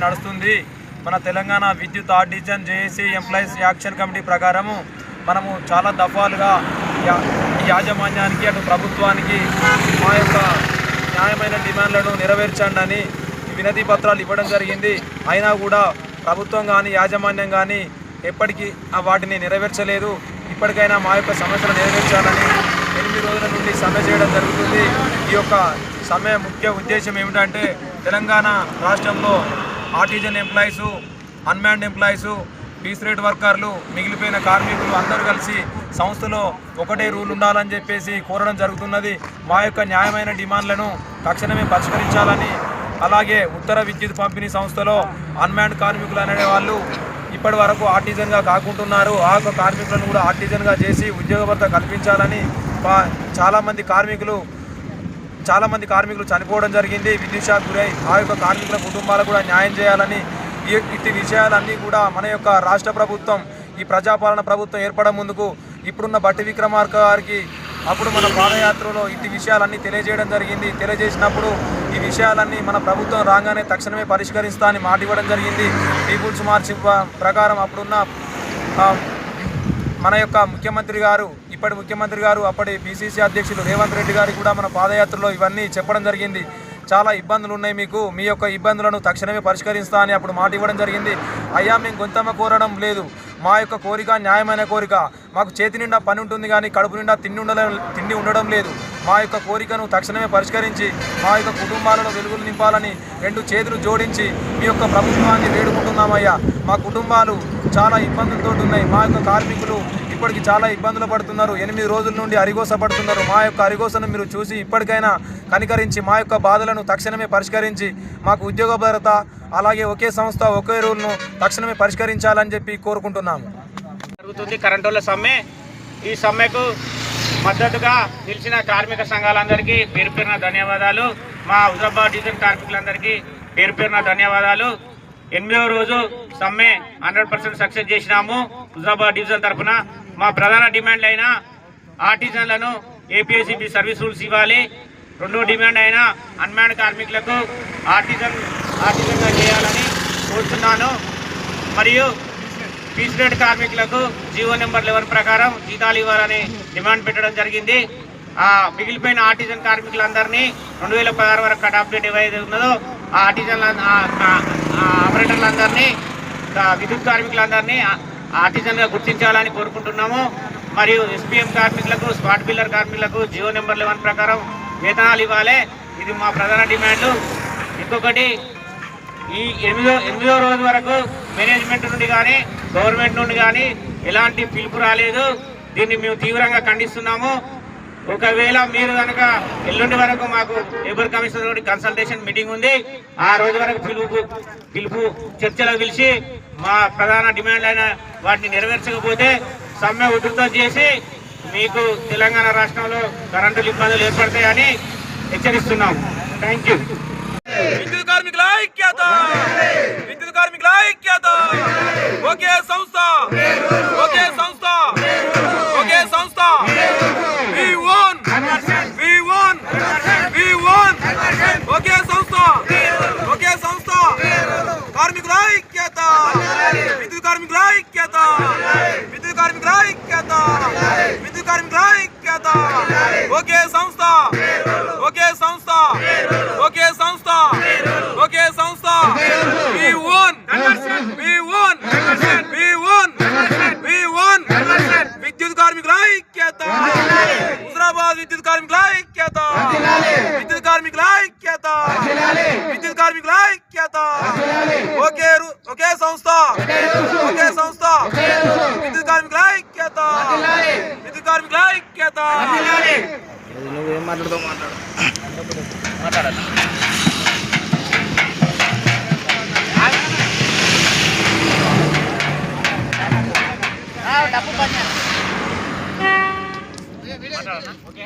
నడుస్తుంది. మన తెలంగాణ విద్యుత్ artisan JAC employees action committee ప్రకారము మనము చాలా దఫాలుగా యాజమాన్యానికి అటు ప్రభుత్వానికి మా యొక్క న్యాయమైన డిమాండ్లను నెరవేర్చండి అని వినతి పత్రాలు ఇవ్వడం జరిగింది. అయినా కూడా ప్రభుత్వం కానీ యాజమాన్యం కానీ ఎప్పటికీ వాటిని నెరవేర్చలేదు. ఇప్పటికైనా మా యొక్క సమస్యలు నెరవేర్చాలని 8 రోజుల నుండి సమ్మె చేయడం జరుగుతుంది. ఈ యొక్క సమ్మె ముఖ్య ఉద్దేశం ఏమిటంటే తెలంగాణ రాష్ట్రంలో artisan employees, unmanned employees, piece rate వర్కర్లు, మిగిలిపోయిన కార్మికులు అందరూ కలిసి సంస్థలో ఒకటే రూల్ ఉండాలని చెప్పేసి కోరడం జరుగుతున్నది. మా యొక్క న్యాయమైన డిమాండ్లను తక్షణమే పరిష్కరించాలని, అలాగే ఉత్తర విద్యుత్ పంపిణీ సంస్థలో అన్మ్యాన్డ్ కార్మికులు అనే వాళ్ళు ఇప్పటి వరకు ఆర్టిజన్గా కాకుంటున్నారు. ఆ యొక్క కార్మికులను కూడా ఆర్టిజన్గా చేసి ఉద్యోగ భద్రత కల్పించాలని, చాలామంది కార్మికులు చనిపోవడం జరిగింది విద్యుత్ షాక్ గురై. ఆ యొక్క కార్మికుల కుటుంబాలకు కూడా న్యాయం చేయాలని, ఇట్టి విషయాలన్నీ కూడా మన యొక్క రాష్ట్ర ప్రభుత్వం, ఈ ప్రజాపాలన ప్రభుత్వం ఏర్పడే ముందుకు ఇప్పుడున్న బట్టి విక్రమార్క గారికి అప్పుడు మన పాదయాత్రలో ఇట్టి విషయాలన్నీ తెలియజేయడం జరిగింది. తెలియజేసినప్పుడు ఈ విషయాలన్నీ మన ప్రభుత్వం రాగానే తక్షణమే పరిష్కరిస్తా అని మాట ఇవ్వడం జరిగింది. పీపుల్స్ మార్చ్ ప్రకారం అప్పుడున్న మన యొక్క ముఖ్యమంత్రి గారు, ఇప్పటి ముఖ్యమంత్రి గారు, అప్పటి పిసిసి అధ్యక్షులు రేవంత్ రెడ్డి గారికి కూడా మన పాదయాత్రలో ఇవన్నీ చెప్పడం జరిగింది. చాలా ఇబ్బందులు ఉన్నాయి మీకు, మీ యొక్క ఇబ్బందులను తక్షణమే పరిష్కరిస్తా అని అప్పుడు మాట ఇవ్వడం జరిగింది. అయ్యా మేము గొంతమ్మ కోరడం లేదు, మా యొక్క కోరిక న్యాయమైన కోరిక. మాకు చేతి నిండా పని ఉంటుంది కానీ కడుపు నిండా తిండి ఉండడం లేదు. మా యొక్క కోరికను తక్షణమే పరిష్కరించి మా యొక్క కుటుంబాలలో వెలుగులు నింపాలని 2 చేతులు జోడించి మీ యొక్క ప్రభుత్వాన్ని వేడుకుంటున్నామయ్యా. మా కుటుంబాలు చాలా ఇబ్బందులతో ఉన్నాయి. మా యొక్క కార్మికులు ఇప్పటికి చాలా ఇబ్బందులు పడుతున్నారు. 8 రోజుల నుండి అరిగోస పడుతున్నారు. మా యొక్క అరిగోసను మీరు చూసి ఇప్పటికైనా కనికరించి మా యొక్క బాధలను తక్షణమే పరిష్కరించి మాకు ఉద్యోగ భద్రత, అలాగే ఒకే సంస్థ ఒకే రూల్ను తక్షణమే పరిష్కరించాలని చెప్పి కోరుకుంటున్నాము. జరుగుతుంది కరెంటుల సమ్మె. ఈ సమ్మెకు మద్దతుగా నిలిచిన కార్మిక సంఘాలందరికీ పేరు పేరున ధన్యవాదాలు. మా హుజరాబాద్ డివిజన్ కార్మికులందరికీ పేరు పేరున ధన్యవాదాలు. 8వ రోజు సమ్మె 100% సక్సెస్ చేసినాము. హుజరాబాద్ డివిజన్ తరఫున మా ప్రధాన డిమాండ్లు అయిన ఆర్టిజన్లను ఏపీఎస్సీబీ సర్వీస్ రూల్స్ ఇవ్వాలి. 2వ డిమాండ్ అయిన అన్మ్యాన్డ్ కార్మికులకు ఆర్టిజన్గా చేయాలని కోరుతున్నాను. మరియు పీస్ రేట్ కార్మికులకు జీవో నెంబర్ 11 ప్రకారం జీతాలు ఇవ్వాలని డిమాండ్ పెట్టడం జరిగింది. మిగిలిపోయిన ఆర్టిజన్ కార్మికులందరినీ 2016 వరకు కట్ ఆఫ్ డేట్ ఏవైతే ఉన్నదో ఆ ఆర్టిజన్ ఆపరేటర్లందరినీ, విద్యుత్ కార్మికులందరినీ ఆర్టిజన్గా గుర్తించాలని కోరుకుంటున్నాము. మరియు ఎస్పీఎం కార్మికులకు, స్పాట్ బిల్లర్ కార్మికులకు జీవో నెంబర్ 11 ప్రకారం వేతనాలు ఇవ్వాలి. ఇది మా ప్రధాన డిమాండ్లు. ఇంకొకటి, ఈ 8వ రోజు వరకు మేనేజ్మెంట్ నుండి కానీ గవర్నమెంట్ నుండి కానీ ఎలాంటి పిలుపు రాలేదు. దీన్ని మేము తీవ్రంగా ఖండిస్తున్నాము. ఒకవేళ మీరు కనుక ఎల్లుండి వరకు మాకు లేబర్ కమిషనర్ తోటి కన్సల్టేషన్ మీటింగ్ ఉంది, ఆ రోజు వరకు పిలుపు చర్చలకు పిలిచి మా ప్రధాన డిమాండ్ అయిన వాటిని నెరవేర్చకపోతే సమ్మె ఉధృతం చేసి మీకు తెలంగాణ రాష్ట్రంలో కరెంటు ఇబ్బందులు ఏర్పడతాయని హెచ్చరిస్తున్నాము. Thank you. విద్యుత్ కార్మికుల ఐక్యత, విద్యుత్ కార్మికుల ఐక్యత. ఒకే సంస్థ, ఒకే సంస్థ, ఒకే సంస్థ. ఒకే సంస్థ, ఒకే సంస్థ. కార్మికుల ఐక్యత, విద్యుత్ కార్మికుల ఐక్యత, విద్యుత్ కార్మికుల ఐక్యత, విద్యుత్ కార్మికుల ఐక్యత. ఒకే సంస్థ, ఒకే సంస్థ, ఒకే సంస్థ, ఒకే సంస్థ. We won, we won, we won, we won. విద్యుత్ కార్మికుల ఐక్యత, హుజరాబాద్ విద్యుత్ కార్మికుల ఐక్యత, విద్యుత్ కార్మికుల ఐక్యత, విద్యుత్ కార్మికుల ఐక్యత. ఒకే సంస్థ, ఒకే సంస్థ. విద్యుత్ కార్మికుల ఐక్యత, విద్యుత్ కార్మికుల ఐక్యత. నువ్వేం మాట్లాడతావు? మాట్లాడాలి. డబ్బు పని. ఓకే.